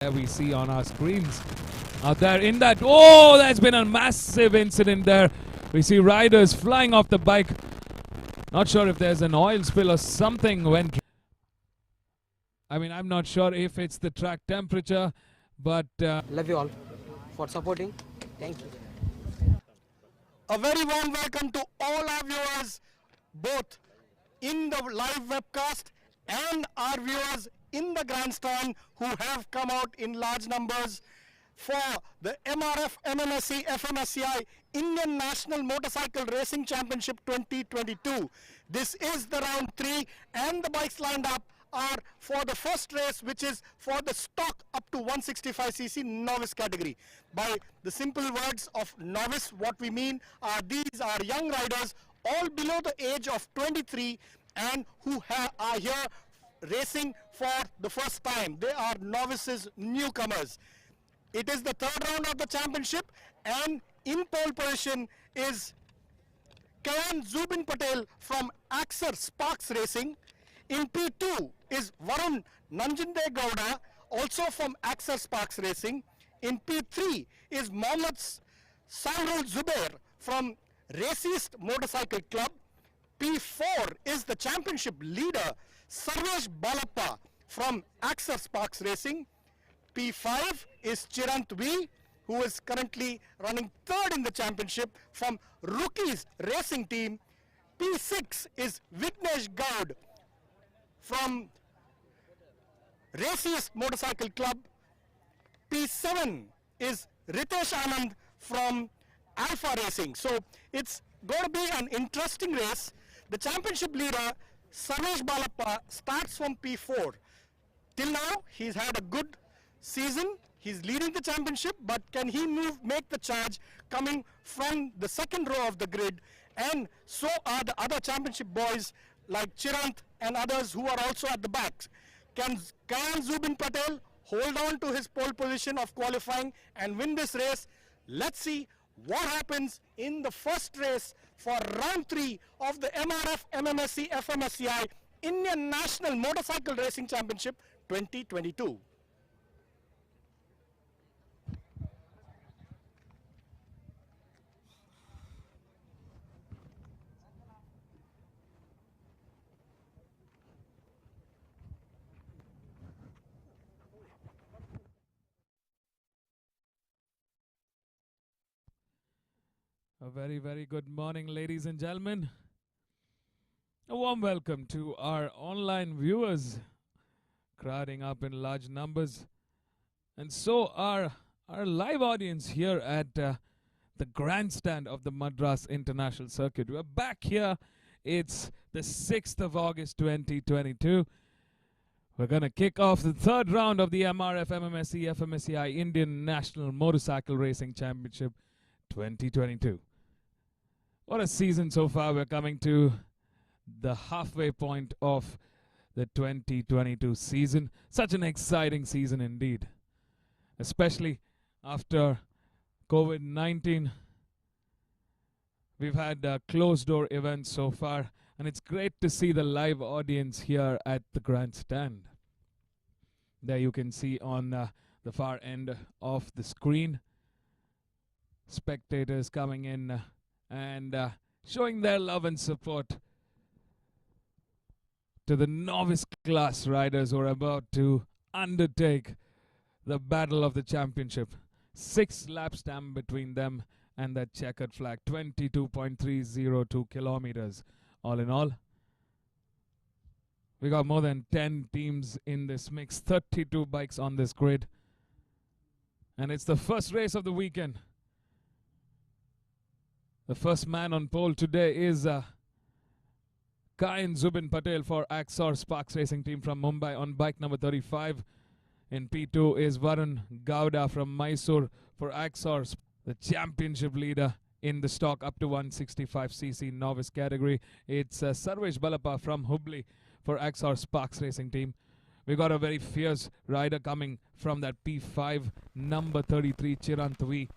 we see on our screens out there in that. Oh, there's been a massive incident there. We see riders flying off the bike. Not sure if there's an oil spill or something went. I mean, I'm not sure if it's the track temperature, but love you all for supporting. Thank you. A very warm welcome to all our viewers, both in the live webcast and our viewers in the grandstand who have come out in large numbers for the MRF MMSC FMSCI Indian National Motorcycle Racing Championship 2022. This is the round 3 and the bikes lined up are for the first race, which is for the stock up to 165cc novice category. By the simple words of novice, what we mean are these are young riders all below the age of 23 and who are here racing for the first time. They are novices, newcomers. It is the third round of the championship, and in pole position is Kayan Zubin Patel from Axar Sparks Racing. In P2 is Varun Nanjinde Gowda, also from Axar Sparks Racing. In P3 is Mohammad Sahrul Zubair from Racist Motorcycle Club. P4 is the championship leader Sarvesh Balappa from Axar Sparks Racing. P5 is Chirant V, who is currently running third in the championship from Rookies Racing Team. P6 is Vignesh Gaud from Racist Motorcycle Club. P7 is Ritesh Anand from Alpha Racing. So it's going to be an interesting race. The championship leader Sarvesh Balappa starts from P4. Till now he's had a good season. He's leading the championship, but can he make the charge coming from the second row of the grid? And so are the other championship boys like Chirant and others who are also at the back. Can Kayan Zubin Patel hold on to his pole position of qualifying and win this race? Let's see what happens in the first race for round 3 of the MRF MMSC FMSCI Indian National Motorcycle Racing Championship 2022. a very, very good morning, ladies and gentlemen. A warm welcome to our online viewers crowding up in large numbers. And so our live audience here at the grandstand of the Madras International Circuit. We're back here. It's the 6th of August 2022. We're going to kick off the third round of the MRF MMSC FMSCI Indian National Motorcycle Racing Championship 2022. What a season so far. We're coming to the halfway point of the 2022 season. Such an exciting season indeed, especially after COVID-19. We've had closed door events so far, and it's great to see the live audience here at the grandstand. There you can see on the far end of the screen spectators coming in and showing their love and support to the novice class riders who are about to undertake the battle of the championship. 6 laps time between them and that checkered flag. 22.302 kilometers all in all. We got more than 10 teams in this mix, 32 bikes on this grid, and it's the first race of the weekend. The first man on pole today is Kayan Zubin Patel for Axar Sparks Racing Team from Mumbai on bike number 35. In P2 is Varun Gowda from Mysore for Axar, the championship leader in the stock up to 165cc novice category. It's Sarvesh Balappa from Hubli for Axar Sparks Racing Team. We got a very fierce rider coming from that P5, number 33, Chirant V,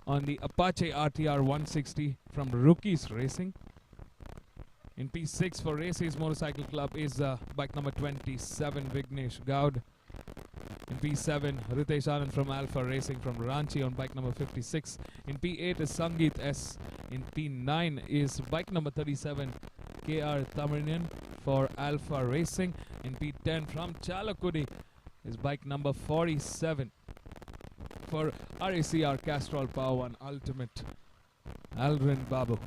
on the Apache RTR 160 from Rookies Racing. In P6 for Racist Motorcycle Club is bike number 27, Vignesh Gaud. In P7, Ritesh Anand from Alpha Racing from Ranchi on bike number 56. In P8 is Sangeet S. In P9 is bike number 37, KR Tamarinan for Alpha Racing. In P10 from Chalakudi is bike number 47 for RACR Castrol Power One Ultimate, Alrin Babu.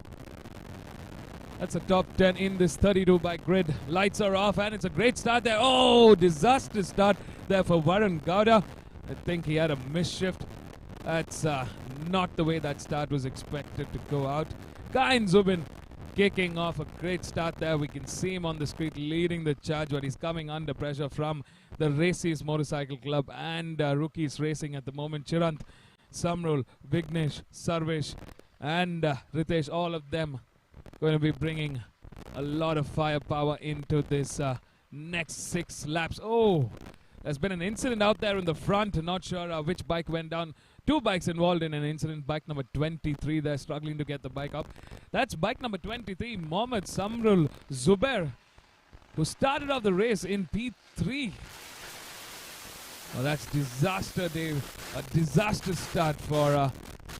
That's a top 10 in this 32 bike grid. Lights are off and it's a great start there. Oh, disastrous start there for Varun Gowda. I think he had a misshift. That's not the way that start was expected to go out. Kain Zubin kicking off a great start there. We can see him on the street leading the charge, but he's coming under pressure from the Races Motorcycle Club and Rookies Racing at the moment. Chirant, Samrul, Vignesh, Sarvesh and Ritesh, all of them going to be bringing a lot of firepower into this next 6 laps. Oh, there's been an incident out there in the front. Not sure which bike went down. 2 bikes involved in an incident. Bike number 23, they're struggling to get the bike up. That's bike number 23, Mohammed Samrul Zubair, who started off the race in P3. Oh, that's disaster, Dave. A disaster start for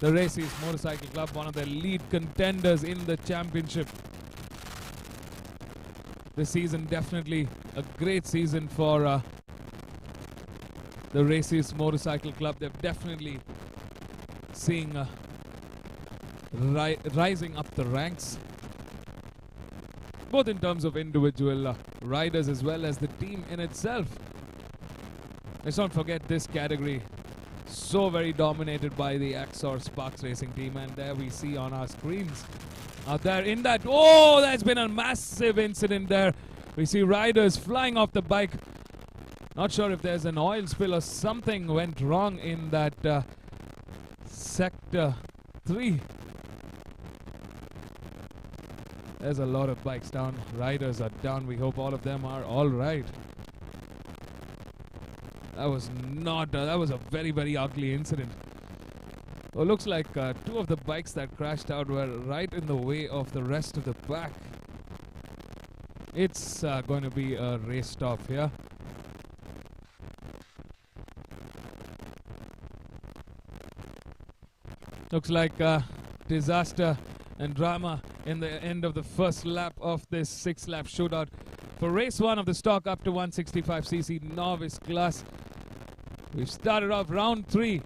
the Races Motorcycle Club, one of the lead contenders in the championship. This season definitely a great season for the Races Motorcycle Club. They're definitely seeing rising up the ranks, both in terms of individual riders as well as the team in itself. Let's not forget this category, so very dominated by the Axor Sparks Racing team, and there we see on our screens out there in that, oh, there's been a massive incident there. We see riders flying off the bike. Not sure if there's an oil spill or something went wrong in that sector 3. There's a lot of bikes down. Riders are down. We hope all of them are all right. That was not. That was a very, very ugly incident. Oh, looks like 2 of the bikes that crashed out were right in the way of the rest of the pack. It's going to be a race stop here. Looks like disaster and drama in the end of the first lap of this 6-lap shootout for race 1 of the stock up to 165cc novice class. We've started off round 3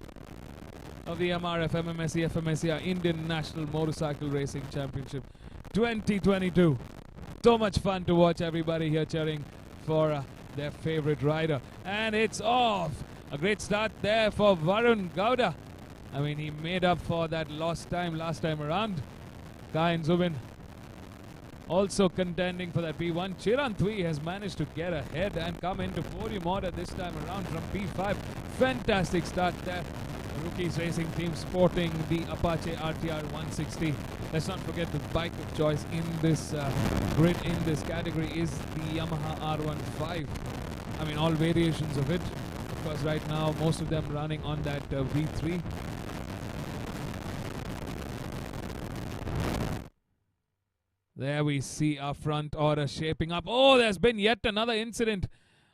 of the MRF MMSE FMSER Indian National Motorcycle Racing Championship 2022. So much fun to watch everybody here cheering for their favorite rider. And it's off. A great start there for Varun Gowda. I mean, he made up for that lost time last time around. Kain Zubin also contending for that P1. Chirant Thui has managed to get ahead and come into podium order this time around from P5. Fantastic start there. Rookies Racing team sporting the Apache RTR 160. Let's not forget the bike of choice in this grid, in this category, is the Yamaha R15. I mean, all variations of it. Of course, right now, most of them running on that V3. There we see our front order shaping up. Oh, there's been yet another incident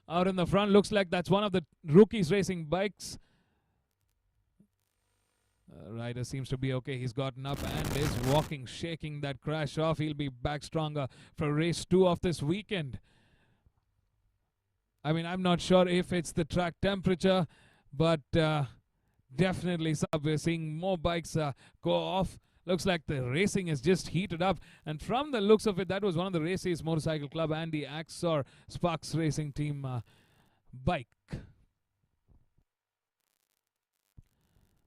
out in the front. Looks like that's one of the Rookies Racing bikes. Rider seems to be okay. He's gotten up and is walking, shaking that crash off. He'll be back stronger for race 2 of this weekend. I mean, I'm not sure if it's the track temperature, but definitely we're seeing more bikes go off. Looks like the racing is just heated up. And from the looks of it, that was one of the Races Motorcycle Club and the Axor Sparks Racing team bike.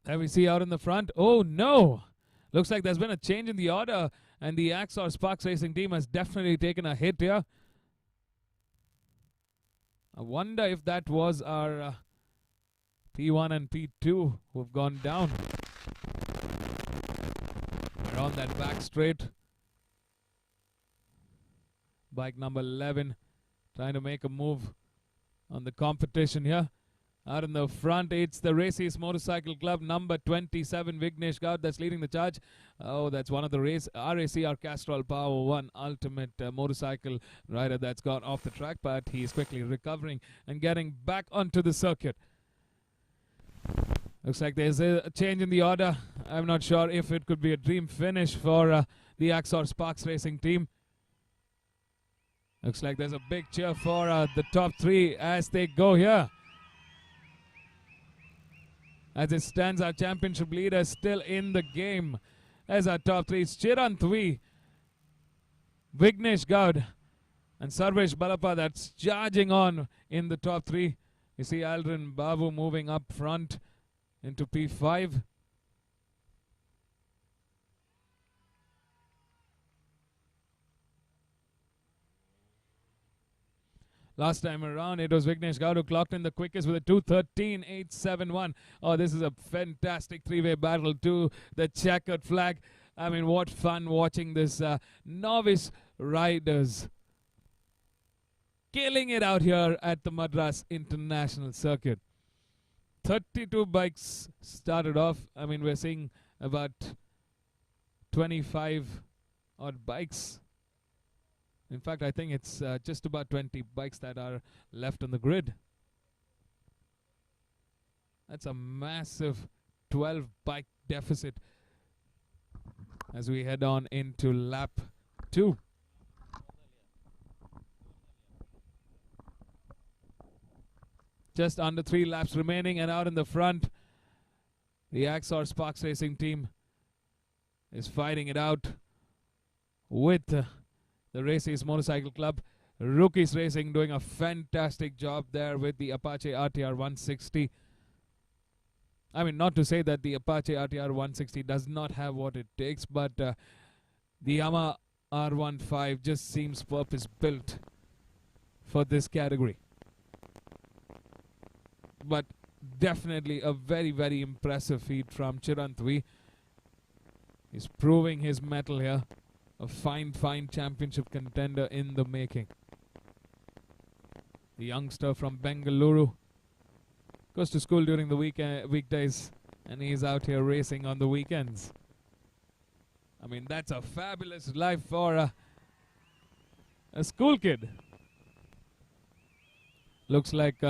There we see out in the front. Oh, no. Looks like there's been a change in the order. And the Axor Sparks Racing team has definitely taken a hit here. I wonder if that was our P1 and P2 who've gone down. We're on that back straight. Bike number 11 trying to make a move on the competition here. Out in the front, it's the Races Motorcycle Club, number 27, Vignesh Gaud, that's leading the charge. Oh, that's one of the RACR Castrol Power One Ultimate motorcycle rider that's gone off the track, but he's quickly recovering and getting back onto the circuit. Looks like there's a change in the order. I'm not sure if it could be a dream finish for the Axor Sparks Racing team. Looks like there's a big cheer for the top three as they go here. As it stands, our championship leader still in the game. As our top three, it's Chirant V, Vignesh Gaud, and Sarvesh Balappa that's charging on in the top three. You see Aldrin Babu moving up front into P5. Last time around, it was Vignesh Gaud who clocked in the quickest with a 2:13.871. Oh, this is a fantastic three-way battle to the checkered flag. I mean, what fun watching this novice riders killing it out here at the Madras International Circuit. 32 bikes started off. I mean, we're seeing about 25 odd bikes. In fact, I think it's just about 20 bikes that are left on the grid. That's a massive 12 bike deficit as we head on into lap 2. Just under 3 laps remaining, and out in the front, the Axor Sparks Racing team is fighting it out with the Races Motorcycle Club. Rookies Racing doing a fantastic job there with the Apache RTR 160. I mean, not to say that the Apache RTR 160 does not have what it takes, but the Yamaha R15 just seems purpose-built for this category. But definitely a very, very impressive feat from Chirant V. He's proving his mettle here. A fine, fine championship contender in the making. The youngster from Bengaluru goes to school during the weekdays, and he's out here racing on the weekends. I mean, that's a fabulous life for a school kid. Looks like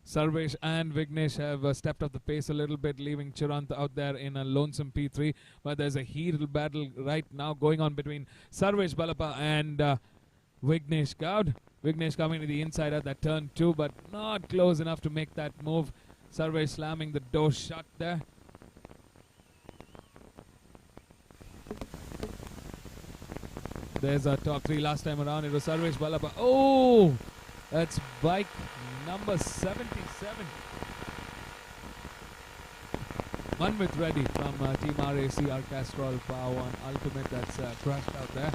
Sarvesh and Vignesh have stepped up the pace a little bit, leaving Chirant out there in a lonesome P3. But there's a heated battle right now going on between Sarvesh Balappa and Vignesh Gaud. Vignesh coming to the inside at that turn 2, but not close enough to make that move. Sarvesh slamming the door shut there. There's our top 3 last time around. It was Sarvesh Balappa. Oh! That's bike number 77. Manvit Reddy from Team RAC Castrol Power 1 Ultimate that's crashed out there.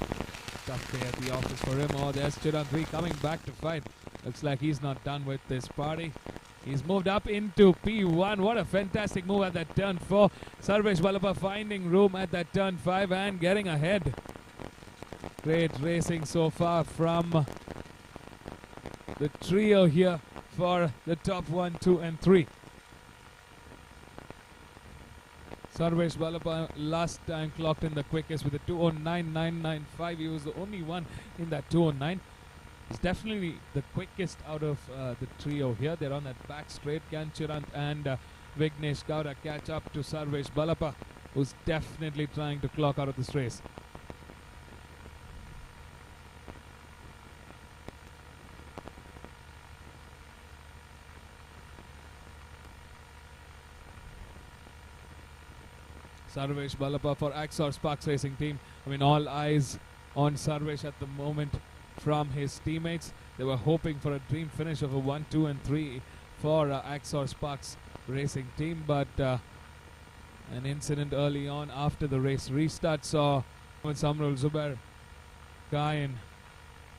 Tough day at the office for him. Oh, there's Chirant V coming back to fight. Looks like he's not done with this party. He's moved up into P1. What a fantastic move at that turn 4. Sarvesh Balappa finding room at that turn 5 and getting ahead. Great racing so far from the trio here for the top 1, 2 and 3. Sarvesh Balappa last time clocked in the quickest with a 2:09.995. He was the only one in that 2:09. He's definitely the quickest out of the trio here. They're on that back straight. Can Chirant and Vignesh Gaud catch up to Sarvesh Balappa, who's definitely trying to clock out of this race. Sarvesh Balappa for Axor Sparks Racing team. I mean, all eyes on Sarvesh at the moment from his teammates. They were hoping for a dream finish of a 1, 2 and 3 for Axor Sparks Racing team, but an incident early on after the race restart saw Samrul Zubair, Kayan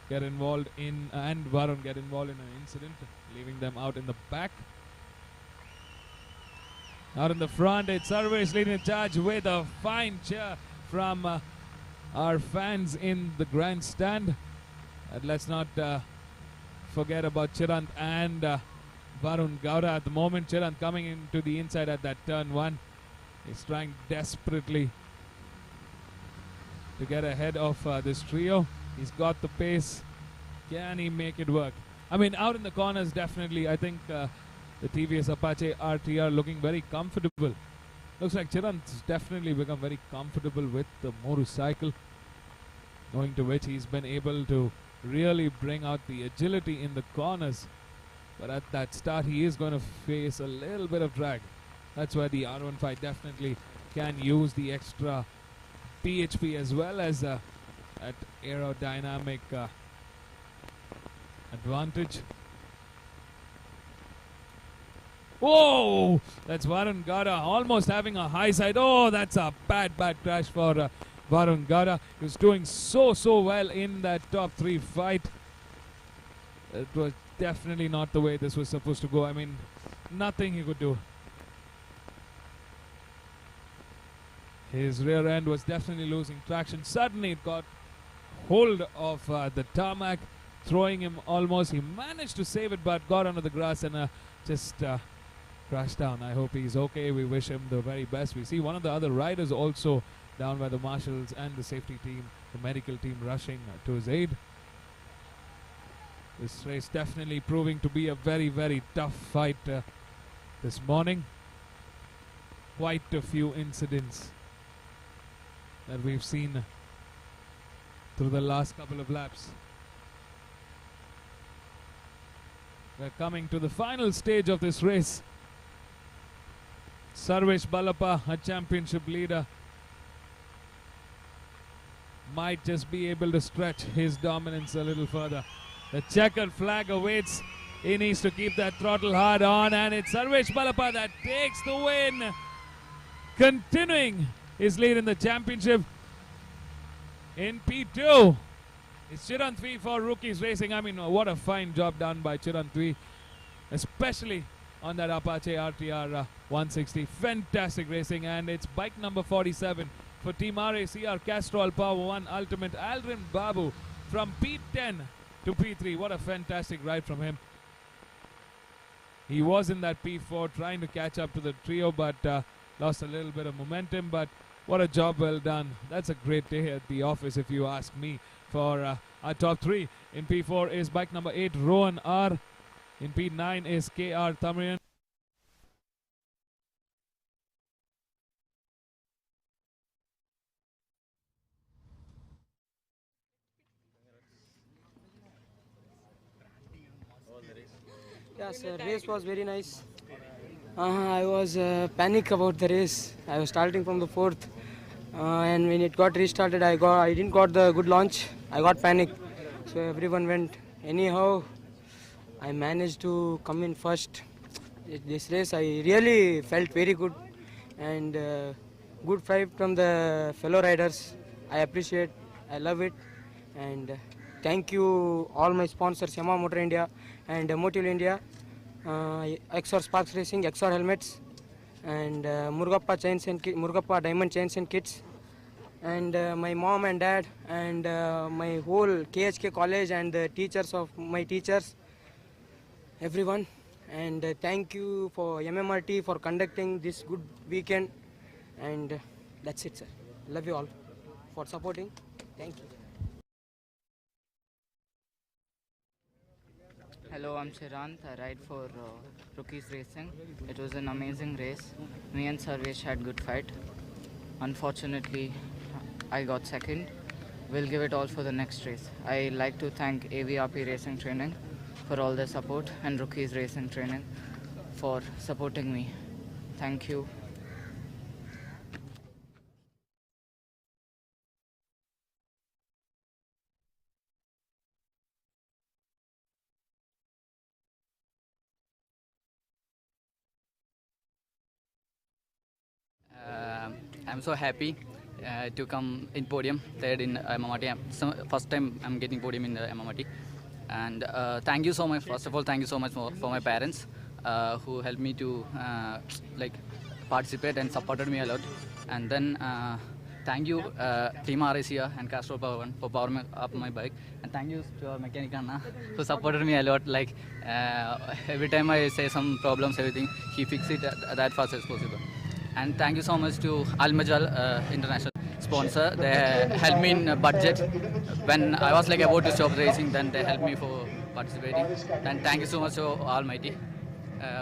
get involved in and Varun get involved in an incident, leaving them out in the back. Out in the front, it's Sarvesh leading the charge with a fine cheer from our fans in the grandstand. And let's not forget about Chirant and Varun Gowda at the moment. Chirant coming into the inside at that turn 1. He's trying desperately to get ahead of this trio. He's got the pace. Can he make it work? I mean, out in the corners, definitely, I think the TVS Apache RTR looking very comfortable. Looks like Chirant's definitely become very comfortable with the motorcycle, owing to which he's been able to really bring out the agility in the corners. But at that start, he is going to face a little bit of drag. That's where the R15 definitely can use the extra PHP as well as at aerodynamic advantage. Whoa! That's Varun Gada almost having a high side. Oh, that's a bad crash for Varun Gada. He was doing so well in that top 3 fight. It was definitely not the way this was supposed to go. I mean, nothing he could do. His rear end was definitely losing traction. Suddenly it got hold of the tarmac, throwing him almost. He managed to save it, but got onto the grass and just crashed down. I hope he's okay. We wish him the very best. We see one of the other riders also down by the marshals and the safety team, the medical team rushing to his aid. This race definitely proving to be a very tough fight this morning. Quite a few incidents that we've seen through the last couple of laps. We're coming to the final stage of this race. Sarvesh Balappa, a championship leader, might just be able to stretch his dominance a little further. The checkered flag awaits. He needs to keep that throttle hard on, and it's Sarvesh Balappa that takes the win, continuing his lead in the championship. In P2, it's Chirant Twi for Rookies Racing. I mean, what a fine job done by Chirant Twi, especially on that Apache RTR 160. Fantastic racing, and it's bike number 47 for Team RACR Castrol Power 1 Ultimate, Aldrin Babu, from P10 to P3. What a fantastic ride from him. He was in that P4 trying to catch up to the trio, but lost a little bit of momentum, but what a job well done. That's a great day at the office if you ask me. For our top 3 in P4 is bike number 8 Rohan R. In P9 is KR Tamarian. Yes, race was very nice. I was panic about the race. I was starting from the 4th, and when it got restarted, I didn't got the good launch. I got panic, so everyone went. Anyhow, I managed to come in first. This race, I really felt very good, and good fight from the fellow riders. I appreciate. I love it, and thank you all my sponsors, Yamaha Motor India and Motul India, XR Sparks Racing, XR Helmets, and Murugappa Chains and Murugappa Diamond Chains and Kits, and my mom and dad, and my whole KHK college and the teachers of my teachers, everyone. And thank you for MMRT for conducting this good weekend, and that's it, sir. Love you all for supporting. Thank you. Hello, I'm Chirant. I ride for Rookies Racing. It was an amazing race. Me and Sarvesh had good fight. Unfortunately, I got second. We'll give it all for the next race. I like to thank AVRP Racing Training for all their support and Rookies Racing Training for supporting me. Thank you. I'm so happy to come in podium third in MMRT. So first time I'm getting podium in the MMRT. And thank you so much. First of all, thank you so much for my parents who helped me to like participate and supported me a lot. And then thank you Team RACR and Castrol Power 1 for powering up my bike. And thank you to our mechanic Anna who supported me a lot. Like every time I say some problems, everything, he fixed it that fast as possible. And thank you so much to Al Majal International sponsor. They helped me in budget. When I was like about to stop racing, then they helped me for participating. And thank you so much to Almighty.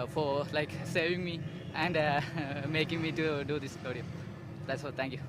for like saving me and making me to do this podium. That's all. Thank you.